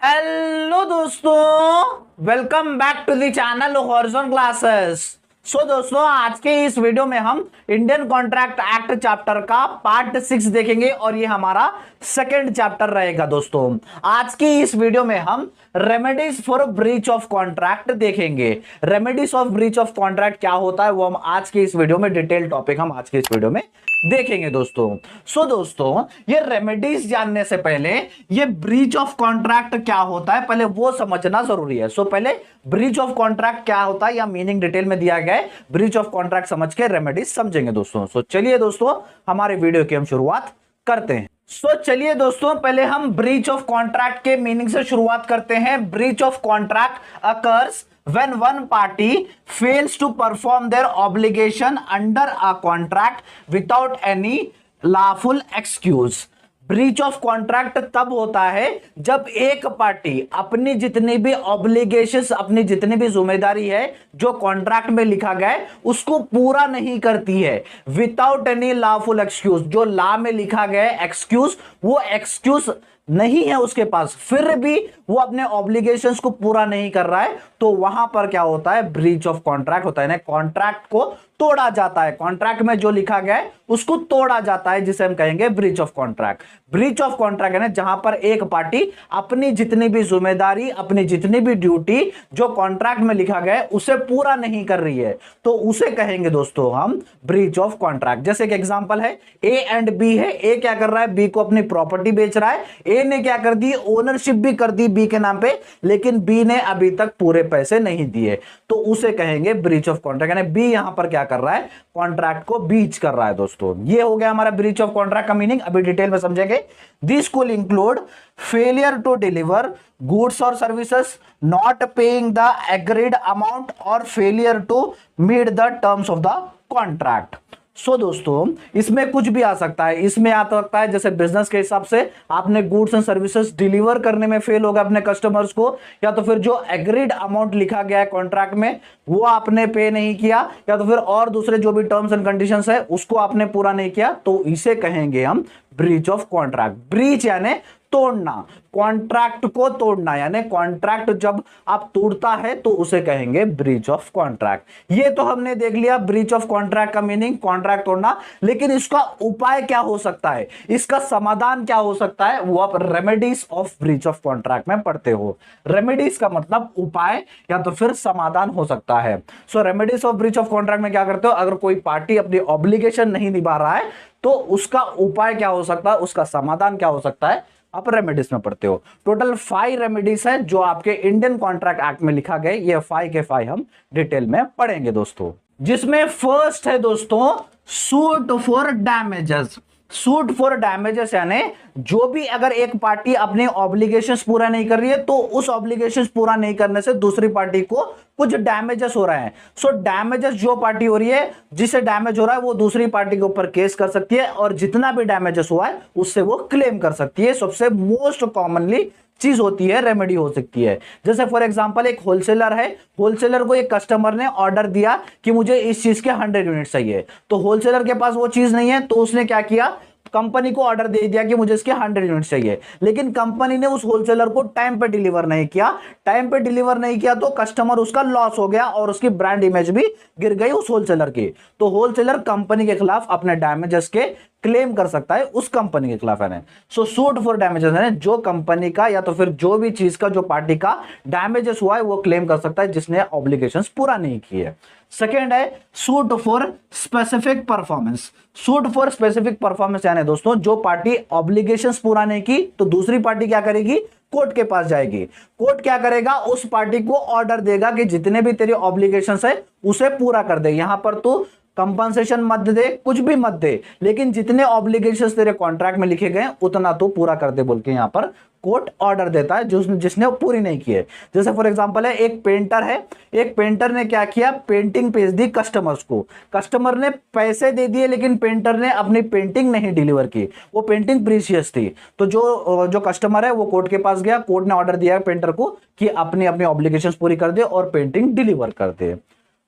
Hello दोस्तों, welcome back to the channel Horizon classes. So दोस्तों, आज के इस वीडियो में हम इंडियन कॉन्ट्रैक्ट एक्ट चैप्टर का पार्ट 6 देखेंगे और ये हमारा सेकंड चैप्टर रहेगा। दोस्तों, आज की इस वीडियो में हम remedies for breach of contract देखेंगे। Remedies of breach of contract क्या होता है वो हम आज की इस वीडियो में डिटेल टॉपिक हम आज के इस वीडियो में देखेंगे दोस्तों। सो दोस्तों, ये रेमेडीज जानने से पहले ये ब्रीच ऑफ कॉन्ट्रैक्ट क्या होता है पहले वो समझना जरूरी है। सो पहले ब्रीच ऑफ कॉन्ट्रैक्ट क्या होता है या मीनिंग डिटेल में दिया गया है, ब्रीच ऑफ कॉन्ट्रैक्ट समझ के रेमेडीज समझेंगे दोस्तों। सो चलिए दोस्तों, हमारे वीडियो की हम शुरुआत करते हैं। सो चलिए दोस्तों, पहले हम ब्रीच ऑफ कॉन्ट्रैक्ट के मीनिंग से शुरुआत करते हैं। Breach of contract occurs when one party fails to perform their obligation under a contract without any lawful excuse। Breach of contract तब होता है जब एक पार्टी अपनी जितनी भी ऑब्लिगेशंस, अपनी जितनी भी जिम्मेदारी है जो कॉन्ट्रैक्ट में लिखा गया है उसको पूरा नहीं करती है विदाउट एनी लॉफुल एक्सक्यूज। जो लॉ में लिखा गया है एक्सक्यूज, वो एक्सक्यूज नहीं है उसके पास, फिर भी वो अपने ऑब्लिगेशंस को पूरा नहीं कर रहा है, तो वहां पर क्या होता है, ब्रीच ऑफ कॉन्ट्रैक्ट होता है ना। कॉन्ट्रैक्ट को तोड़ा जाता है, कॉन्ट्रैक्ट में जो लिखा गया है उसको तोड़ा जाता है, जिसे हम कहेंगे breach of contract. Breach of contract है ना जहां पर एक पार्टी अपनी जितनी भी जिम्मेदारी, अपनी जितनी भी ड्यूटी जो कॉन्ट्रैक्ट में लिखा गया है उसे पूरा नहीं कर रही है, तो उसे कहेंगे दोस्तों हम ब्रीच ऑफ कॉन्ट्रैक्ट। जैसे एक एग्जांपल है, ए एंड बी है। ए क्या कर रहा है, बी को अपनी प्रॉपर्टी बेच रहा है। ए ने क्या कर दी, ओनरशिप भी कर दी बी के नाम पे, लेकिन बी ने अभी तक पूरे पैसे नहीं दिए, तो उसे कहेंगे ब्रीच ऑफ कॉन्ट्रैक्ट। यानी बी यहां पर क्या कर रहा है, कॉन्ट्रैक्ट को बीच कर रहा है दोस्तों। ये हो गया हमारा ब्रीच ऑफ कॉन्ट्रैक्ट का मीनिंग। अभी डिटेल में समझेंगे। This could include failure to deliver goods or services, not paying the agreed amount or failure to meet the terms of the contract। सो दोस्तों, इसमें कुछ भी आ सकता है। इसमें आ सकता है जैसे बिजनेस के हिसाब से आपने गुड्स एंड सर्विसेज डिलीवर करने में फेल हो गया अपने कस्टमर्स को, या तो फिर जो एग्रीड अमाउंट लिखा गया है कॉन्ट्रैक्ट में वो आपने पे नहीं किया, या तो फिर और दूसरे जो भी टर्म्स एंड कंडीशंस है उसको आपने पूरा नहीं किया, तो इसे कहेंगे हम ब्रीच ऑफ कॉन्ट्रैक्ट। ब्रीच यानी तोड़ना, कॉन्ट्रैक्ट को तोड़ना, यानी कॉन्ट्रैक्ट जब आप तोड़ता है तो उसे कहेंगे ब्रीच ऑफ कॉन्ट्रैक्ट। ये तो हमने देख लिया ब्रीच ऑफ कॉन्ट्रैक्ट का मीनिंग, कॉन्ट्रैक्ट तोड़ना। लेकिन इसका उपाय क्या हो सकता है, इसका समाधान क्या हो सकता है, वो आप remedies of breach of contract में पढ़ते हो। रेमेडीज का मतलब उपाय या तो फिर समाधान हो सकता है। So remedies of breach of contract में क्या करते हो, अगर कोई पार्टी अपनी ऑब्लिगेशन नहीं निभा रहा है तो उसका उपाय क्या हो सकता है, उसका समाधान क्या हो सकता है, आप रेमेडीज में पढ़ते हो। टोटल 5 रेमेडीज है जो आपके इंडियन कॉन्ट्रैक्ट एक्ट में लिखा गया। ये 5 के 5 हम डिटेल में पढ़ेंगे दोस्तों, जिसमें फर्स्ट है दोस्तों suit for damages. Suit for damages यानी जो भी अगर एक पार्टी अपने ऑब्लिगेशंस पूरा नहीं कर रही है तो उस ऑब्लिगेशंस पूरा नहीं करने से दूसरी पार्टी को कुछ डैमेजेस हो रहे हैं। सो डैमेजेस जो पार्टी हो रही है, जिसे डैमेज हो रहा है, वो दूसरी पार्टी के ऊपर केस कर सकती है और जितना भी डैमेजेस हुआ है उससे वो क्लेम कर सकती है। सबसे मोस्ट कॉमनली चीज होती है, रेमेडी हो सकती है। जैसे फॉर एग्जांपल एक होलसेलर है, होलसेलर को एक कस्टमर ने ऑर्डर दिया कि मुझे इस चीज के 100 यूनिट चाहिए, तो होलसेलर के पास वो चीज नहीं है, तो उसने क्या किया, कंपनी को ऑर्डर दे दिया कि मुझे इसके 100 यूनिट चाहिए, लेकिन कंपनी ने उस होलसेलर को टाइम पे डिलीवर नहीं किया। टाइम पे डिलीवर नहीं किया तो कस्टमर उसका लॉस हो गया और उसकी ब्रांड इमेज भी गिर गई उस होलसेलर की। तो होलसेलर कंपनी के खिलाफ अपने डैमेजेस के क्लेम कर सकता है उस कंपनी के खिलाफ है। सो सूट फॉर डैमेजेस है जो कंपनी का या तो फिर जो भी चीज का जो पार्टी का डैमेजेस हुआ है वो क्लेम कर सकता है जिसने ऑब्लिगेशंस पूरा नहीं किए। सेकेंड है suit for specific performance. Suit for specific performance यानी दोस्तों जो पार्टी ऑब्लिगेशंस पूरा नहीं की तो दूसरी पार्टी क्या करेगी, कोर्ट के पास जाएगी। कोर्ट क्या करेगा, उस पार्टी को ऑर्डर देगा कि जितने भी तेरी ऑब्लिगेशंस है उसे पूरा कर दे। यहां पर तो कंपनसेशन मत दे, कुछ भी मत दे, लेकिन जितने ऑब्लिगेशंस तेरे कॉन्ट्रैक्ट में लिखे गए उतना तो पूरा कर दे बोल के यहां पर कोर्ट ऑर्डर देता है जिसने पूरी नहीं की है। जैसे फॉर एग्जांपल है, एक पेंटर है, एक पेंटर ने क्या किया, पेंटिंग भेज दी कस्टमर्स को, कस्टमर ने पैसे दे दिए लेकिन पेंटर ने अपनी पेंटिंग नहीं डिलीवर की, वो पेंटिंग प्रीशियस थी। तो जो कस्टमर है वो कोर्ट के पास गया, कोर्ट ने ऑर्डर दिया पेंटर को कि अपनी अपनी ऑब्लिगेशंस पूरी कर दे और पेंटिंग डिलीवर कर दे।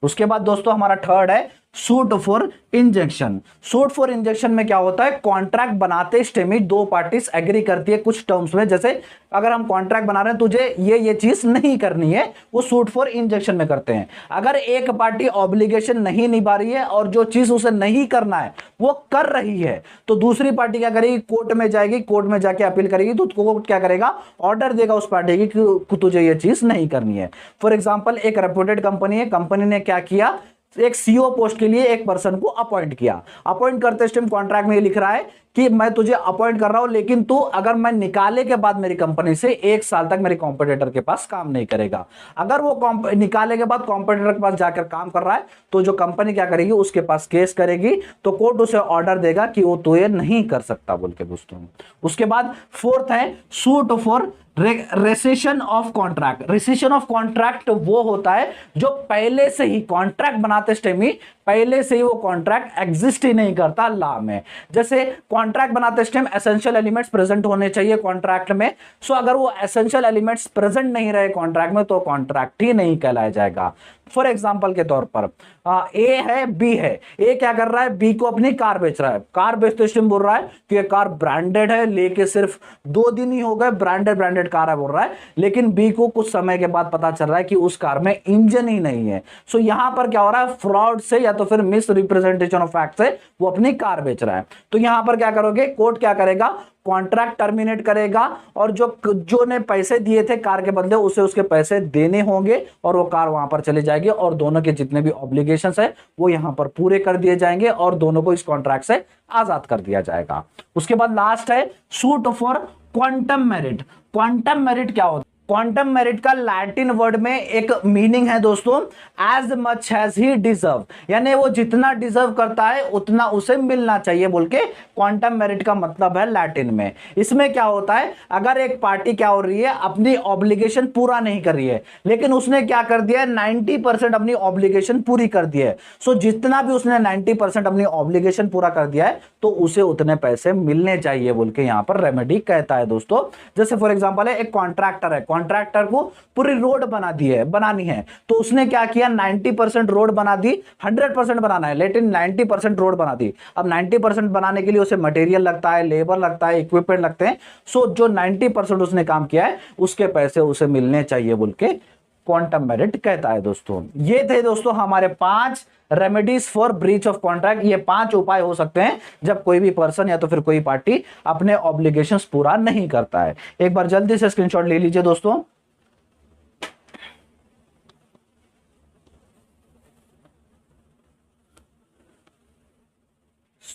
उसके बाद दोस्तों हमारा थर्ड है suit for injection. Suit for injection में क्या होता है, कॉन्ट्रैक्ट बनाते टाइम ही दो पार्टीज एग्री करती है कुछ टर्म्स में, जैसे अगर हम कॉन्ट्रैक्ट बना रहे हैं तुझे ये चीज नहीं करनी है, वो सूट फॉर इंजेक्शन में करते हैं। अगर एक पार्टी ऑब्लिगेशन नहीं निभा रही है और जो चीज उसे नहीं करना है वो कर रही है, तो दूसरी पार्टी क्या करेगी, कोर्ट में जाएगी, कोर्ट में जाके अपील करेगी, तो कोर्ट क्या करेगा, ऑर्डर देगा उस पार्टी की कि तुझे ये चीज नहीं करनी है। फॉर एग्जांपल एक रेप्यूटेड कंपनी है, कंपनी ने क्या किया, एक सीईओ पोस्ट के लिए एक पर्सन को अपॉइंट किया। अपॉइंट करते टाइम कॉन्ट्रैक्ट में ये लिख रहा है कि मैं तुझे अपॉइंट कर रहा हूं, लेकिन तू अगर मैं निकाले के बाद मेरी कंपनी से 1 साल तक मेरे कॉम्पिटिटर के पास काम नहीं करेगा। अगर वो निकाले के बाद कॉम्पिटिटर के पास जाकर काम कर रहा है तो जो कंपनी क्या करेगी, उसके पास केस करेगी, तो कोर्ट उसे ऑर्डर देगा कि वो तो ये नहीं कर सकता बोल के दोस्तों। उसके बाद फोर्थ है suit for rescission of contract. Rescission of contract वो होता है जो पहले से ही कॉन्ट्रैक्ट बनाते टाइम ही पहले से ही वो कॉन्ट्रैक्ट एग्जिस्ट ही नहीं करता लॉ में। जैसे कॉन्ट्रैक्ट बनाते टाइम एसेंशियल एलिमेंट्स प्रेजेंट होने चाहिए कॉन्ट्रैक्ट में, सो अगर वो एसेंशियल एलिमेंट्स प्रेजेंट नहीं रहे कॉन्ट्रैक्ट में तो कॉन्ट्रैक्ट ही नहीं कहलाया जाएगा। फॉर एग्जांपल के तौर पर ए है, बी है, ए क्या कर रहा है, बी को अपनी कार बेच रहा है। कार बेचते टाइम बोल रहा है कि ये कार ब्रांडेड है, लेके सिर्फ 2 दिन ही हो गए, ब्रांडेड कार है बोल रहा है, लेकिन बी को कुछ समय के बाद पता चल रहा है कि उस कार में इंजन ही नहीं है। सो यहां पर क्या हो रहा है, फ्रॉड से या तो फिर मिस रिप्रेजेंटेशन ऑफ फैक्ट से वो अपनी कार बेच रहा है। तो यहां पर क्या करोगे, कोर्ट क्या करेगा, कॉन्ट्रैक्ट टर्मिनेट करेगा और जो ने पैसे दिए थे कार के बदले उसे उसके पैसे देने होंगे और वो कार वहां पर चली जाएगी और दोनों के जितने भी ऑब्लिगेशंस है वो यहां पर पूरे कर दिए जाएंगे और दोनों को इस कॉन्ट्रैक्ट से आजाद कर दिया जाएगा। उसके बाद लास्ट है suit for quantum merit. Quantum merit क्या होता है, क्वांटम मेरिट का लैटिन वर्ड में एक मीनिंग है दोस्तों, as much as he deserve, यानी वो जितना डिजर्व करता है उतना उसे मिलना चाहिए बोल के क्वांटम मेरिट का मतलब है लैटिन में। इसमें क्या होता है, अगर एक पार्टी क्या हो रही है, अपनी ऑब्लिगेशन पूरा नहीं कर रही है, लेकिन उसने क्या कर दिया है, 90% अपनी ऑब्लिगेशन पूरी कर दी है, सो जितना भी उसने 90% अपनी ऑब्लिगेशन पूरा कर दिया है तो उसे उतने पैसे मिलने चाहिए बोल के यहां पर रेमेडी कहता है दोस्तों। जैसे फॉर एग्जांपल है, एक कॉन्ट्रैक्टर है, कॉन्ट्रैक्टर को पूरी रोड बनानी है, तो उसने क्या किया, 90% रोड बना दी, 100% बनाना है लेकिन 90% रोड बना दी। अब 90% बनाने के लिए उसे मटेरियल लगता है, लेबर लगता है, इक्विपमेंट लगते हैं, सो जो 90% उसने काम किया है उसके पैसे उसे मिलने चाहिए बोल के क्वांटम मेरिट कहता है दोस्तों। ये थे दोस्तों हमारे 5 remedies for breach of contract. ये 5 उपाय हो सकते हैं जब कोई भी पर्सन या तो फिर कोई पार्टी अपने ऑब्लिगेशंस पूरा नहीं करता है। एक बार जल्दी से स्क्रीनशॉट ले लीजिए दोस्तों।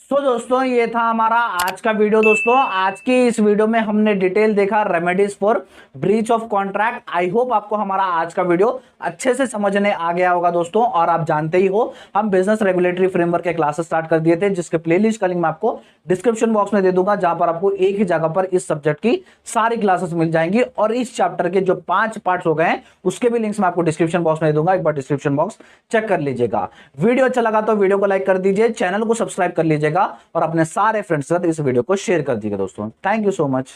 तो दोस्तों ये था हमारा आज का वीडियो। दोस्तों आज की इस वीडियो में हमने डिटेल देखा remedies for breach of contract. I hope आपको हमारा आज का वीडियो अच्छे से समझने आ गया होगा दोस्तों। और आप जानते ही हो हम बिजनेस रेगुलेटरी फ्रेमवर्क के क्लासेस स्टार्ट कर दिए थे, जिसके प्लेलिस्ट का लिंक मैं आपको डिस्क्रिप्शन बॉक्स में दे दूंगा, जहां पर आपको एक ही जगह पर इस सब्जेक्ट की सारी क्लासेस मिल जाएंगी। और इस चैप्टर के जो 5 पार्ट्स हो गए हैं उसके भी लिंक्स मैं आपको डिस्क्रिप्शन बॉक्स में दे दूंगा, एक बार डिस्क्रिप्शन बॉक्स चेक कर लीजिएगा। वीडियो अच्छा लगा तो वीडियो को लाइक कर दीजिए, चैनल को सब्सक्राइब कर लीजिएगा और अपने सारे फ्रेंड्स के साथ इस वीडियो को शेयर कर दीजिएगा दोस्तों। Thank you so much.